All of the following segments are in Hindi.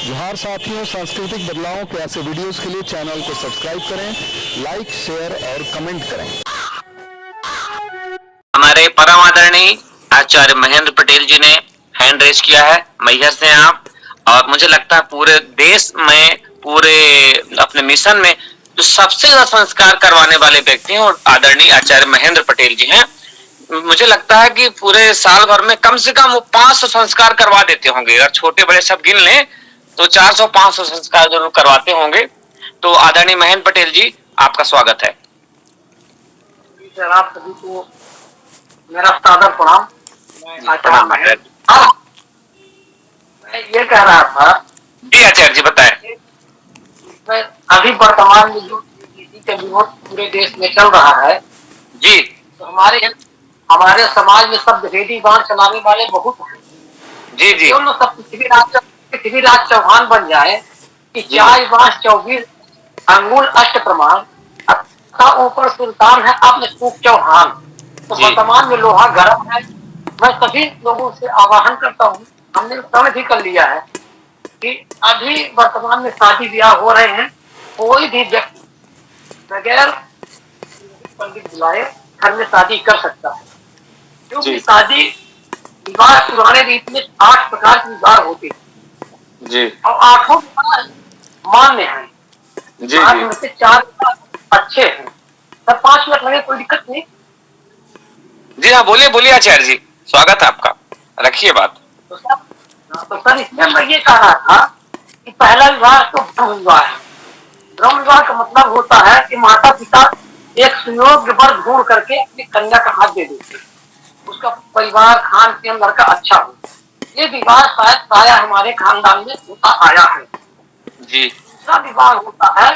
जोहार साथियों, सांस्कृतिक बदलावों के ऐसे वीडियोस के लिए चैनल को सब्सक्राइब करें, लाइक, शेयर और कमेंट करें। हमारे परम आदरणीय आचार्य महेंद्र पटेल जी ने हैंड रेस किया है। मैहर से आप, और मुझे लगता है पूरे देश में, पूरे अपने मिशन में जो सबसे ज्यादा संस्कार करवाने वाले व्यक्ति हैं और आदरणीय आचार्य महेंद्र पटेल जी हैं। मुझे लगता है कि पूरे साल भर में कम से कम वो 500 संस्कार करवा देते होंगे। अगर छोटे बड़े सब गिन लें तो 400-500 संस्कार जरूर करवाते होंगे। तो आदरणीय महेंद्र पटेल जी, आपका स्वागत है। सर, आप सभी को मेरा सादर प्रणाम। मैं आचार्य प्रणाम आचार्य जी। मैं ये कह रहा था जी आचार्य जी, बताएं। मैं अभी वर्तमान में जो नीति का विरोध पूरे देश में चल रहा है, जी तो हमारे समाज में सब रेडी बांध चलाने वाले बहुत हैं। जी जी क्यों ना सब पृथ्वीराज चौहान बन जाए कि जी 4 बांस 24 अंगुल अष्ट प्रमाण, अथा ऊपर सुल्तान है अपने सूख चौहान। तो जी वर्तमान में लोहा गर्म है। मैं सभी लोगों से आह्वान करता हूँ, हमने प्रण भी कर लिया है कि अभी वर्तमान में शादी ब्याह हो रहे हैं, कोई भी व्यक्ति बगैर पंडित बुलाए घर में शादी कर सकता है। क्योंकि जी शादी विवाह पुराने रीत में 8 प्रकार के विवाह होते हैं जी और 8 विवाह मान्य है। जी 8 जी में से 4 अच्छे हैं। सर 5 मिनट लगे, कोई दिक्कत नहीं। जी हाँ, बोलिए बोलिए आचार्य जी, स्वागत है आपका, रखिए बात। तो सर इसमें मैं ये कह रहा था कि पहला विवाह तो ब्रह्म विवाह है। ब्रह्म विवाह का मतलब होता है कि माता पिता एक सुयोग्य वर ढूंढ करके अपनी कन्या का हाथ दे देते हैं, उसका परिवार खान पीन लड़का अच्छा हो। ये विवाह शायद प्राय हमारे खानदान में होता आया है। जी दूसरा विवाह होता है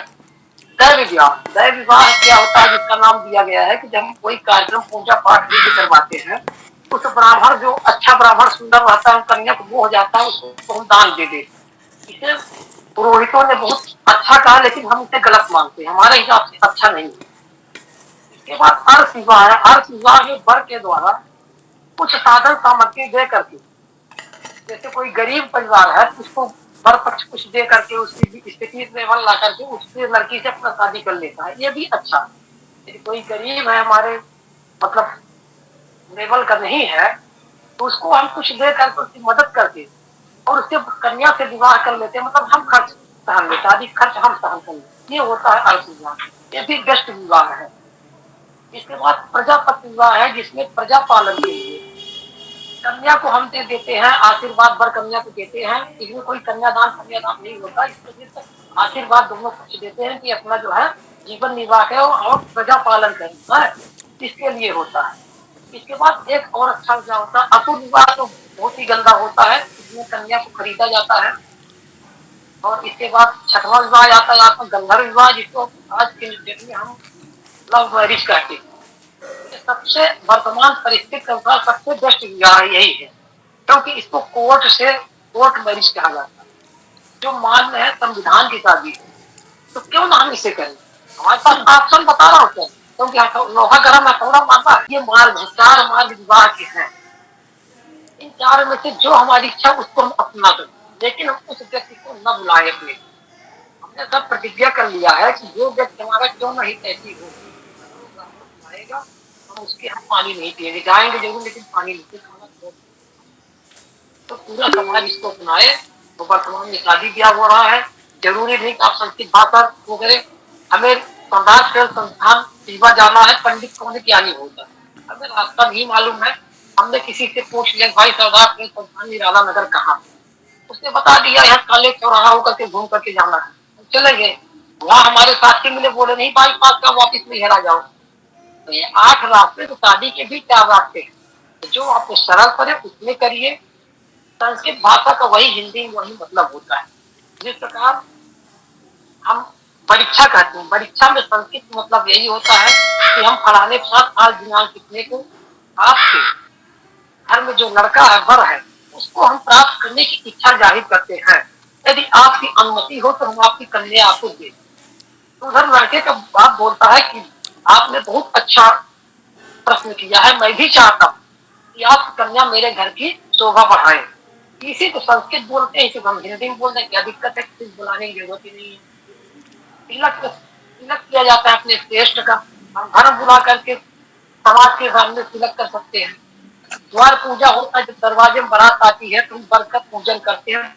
दैव विवाह। दैव विवाह क्या होता है, जिसका नाम दिया गया है कि जब हम कोई कार्यक्रम पूजा पाठ यज्ञ करवाते हैं, उस ब्राह्मण जो अच्छा ब्राह्मण सुंदर रहता है, कन्या को वो हो जाता है, उसको हम दान दे देते हैं। इसे पुरोहितों ने बहुत अच्छा कहा, लेकिन हम इसे गलत मानते हैं, हमारे हिसाब से अच्छा नहीं है। इसके बाद अर्थ विवाह है। अर्थ विवाह में वर के द्वारा कुछ साधन सामग्री दे करके, जैसे कोई गरीब परिवार है उसको वर पक्ष कुछ दे करके उसकी स्थिति लेवल ला करके उसकी लड़की से अपना शादी कर लेता है, ये भी अच्छा है। यदि कोई गरीब है, हमारे मतलब लेवल का नहीं है, तो उसको हम कुछ दे करके उसकी मदद करके और उसके कन्या से विवाह कर लेते हैं। मतलब हम खर्च सहन लेते, शादी खर्च हम सहन कर लेते, ये होता है अर्थ विवाह। ये भी बेस्ट विवाह है। इसके बाद प्रजापति विवाह है, जिसमें प्रजा पालन के लिए कन्या को हम दे देते हैं, आशीर्वाद वर कन्या को देते हैं। इसमें कोई कन्यादान नहीं होता, इसमें सिर्फ आशीर्वाद दोनों पक्ष देते हैं कि अपना जो है जीवन निर्वाह करो और प्रजा पालन करें, है, इसके लिए होता है। इसके बाद एक और अच्छा विवाह होता है असुर विवाह, तो बहुत ही गंदा होता है। इसमें कन्या को खरीदा जाता है। और इसके बाद छठवां विवाह आता है आपका गंधर्व विवाह, जिसको आज के डेट में हम लव मैरिज कहते हैं। सबसे वर्तमान परिस्थिति के अनुसार सबसे बेस्ट विवाह यही है, क्योंकि इसको कोर्ट मैरिज कहा जाता है, जो मान्य है संविधान की शादी है। तो क्यों ना हम इसे करें। हमारे पास ऑप्शन बता रहा हूँ सर, क्योंकि लोहा गर्म है, थोड़ा मारना। ये मार्ग है, 4 मार्ग विवाह के हैं। इन 4 में से जो हमारी इच्छा उसको हम अपना दें, लेकिन हम उस व्यक्ति को न बुलाए अपने। हमने सब प्रतिज्ञा कर लिया है कि जो व्यक्ति हमारा क्यों नहीं ऐसी हो, बुलाएगा, हम उसके हम पानी नहीं पिएंगे, जाएंगे जरूर लेकिन पानी नहीं खाना छोड़। तो पूरा समाज इसको अपनाए। तो वर्तमान में शादी ब्याह हो रहा है, जरूरी नहीं कि आप संस्कृत भाषा वगैरह, हमें सम्राट संस्थान सेवा जाना है, पंडित को क्या नहीं होता है, हमें रास्ता नहीं मालूम है। हमने किसी से पूछ लिया, भाई सरदार संस्थान निराला नगर कहाँ, उसने बता दिया यहाँ काले चौराहा होकर के घूम करके जाना है। हम चले गए, वहाँ हमारे साथी मिले, बोले नहीं बाईपास का, वापिस में हेरा जाओ। तो ये 8 रास्ते, तो शादी के भी 4 रास्ते हैं। तो जो आपको सरल पड़े उसमें करिए। संस्कृत भाषा का वही हिंदी में वही मतलब होता है। जिस प्रकार हम परीक्षा कहते हैं, परीक्षा में संस्कृत मतलब यही होता है कि हम फलाने के साथ आज दिनांक कितने को आपके घर में जो लड़का है, वर है, उसको हम प्राप्त करने की इच्छा जाहिर करते हैं। यदि आपकी अनुमति हो तो हम आपकी कन्या आपको दे। तो उधर लड़के का बाप बोलता है कि आपने बहुत अच्छा प्रश्न किया है, मैं भी चाहता हूँ कि आप कन्या मेरे घर की शोभा बढ़ाए, इसी को संस्कृत बोलते हैं, इसी को हम हिंदी में बोलते हैं। क्या दिक्कत है, किसी बुलाने की जरूरत ही नहीं है। तिलक तिलक किया जाता है अपने श्रेष्ठ का, हम धर्म बुला करके समाज के सामने तिलक कर सकते हैं। द्वार पूजा होता है, जब दरवाजे में बारात आती है तो हम बरकत पूजन करते हैं।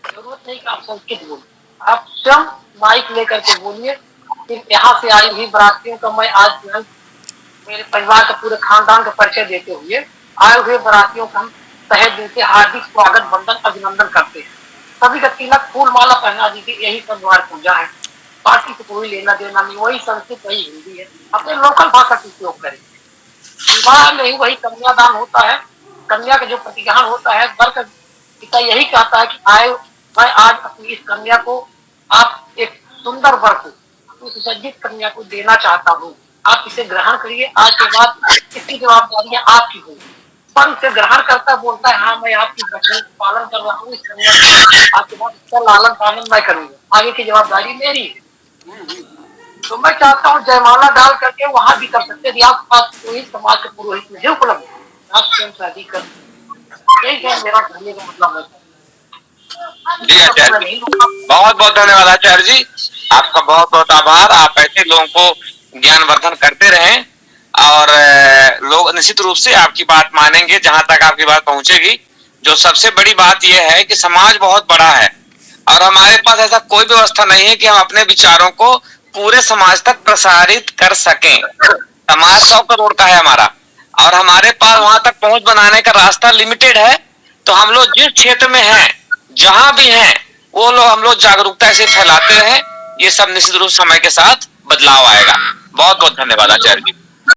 जरूरत नहीं कि आप संस्कृत बोलिए, आप स्वयं माइक लेकर के बोलिए। फिर यहाँ से आई हुई बारातियों का मैं आज जो है मेरे परिवार का पूरे खानदान का परिचय देते हुए आए हुए बारातियों का हम तहे दिल से हार्दिक स्वागत, वंदन, अभिनंदन करते हैं। सभी का तिलक फूल माला पहना दीजिए, यही सब द्वार पूजा है। बाकी से कोई लेना देना नहीं, वही संस्कृत वही हिंदी है, अपने लोकल भाषा का उपयोग करें। विवाह में ही वही कन्यादान होता है, कन्या का जो प्रतिग्रहण होता है, वर का पिता यही कहता है कि आए मैं आज अपनी इस कन्या को, आप एक सुंदर वर को, सुसज्जित कन्या को देना चाहता हूँ, आप इसे ग्रहण करिए। आज के बाद इसकी जवाबदारियां आपकी होगी। वन से ग्रहण करता बोलता है हाँ मैं आपकी वचन का पालन कर रहा हूँ, इस कन्या को आज के बाद इसका लालन पालन मैं करूंगा, आगे की जवाबदारी मेरी है। तो मैं चाहता हूँ जयमाला डाल करके वहां भी कर सकते हैं। आप पुरोहित समाज के पुरोहित में है उपलब्ध, आप स्वयं शादी कर, यही है मेरा कहने का मतलब है। जी आचार्य जी, बहुत बहुत धन्यवाद आचार्य जी, आपका बहुत बहुत आभार। आप ऐसे लोगों को ज्ञानवर्धन करते रहें और लोग निश्चित रूप से आपकी बात मानेंगे जहां तक आपकी बात पहुंचेगी। जो सबसे बड़ी बात यह है कि समाज बहुत बड़ा है और हमारे पास ऐसा कोई व्यवस्था नहीं है कि हम अपने विचारों को पूरे समाज तक प्रसारित कर सकें। समाज 100 करोड़ का है हमारा और हमारे पास वहां तक पहुंच बनाने का रास्ता लिमिटेड है। तो हम लोग जिस क्षेत्र में हैं, जहां भी हैं, वो लोग हम लोग जागरूकता से फैलाते रहे। ये सब निश्चित रूप समय के साथ बदलाव आएगा। बहुत बहुत धन्यवाद आचार्य जी।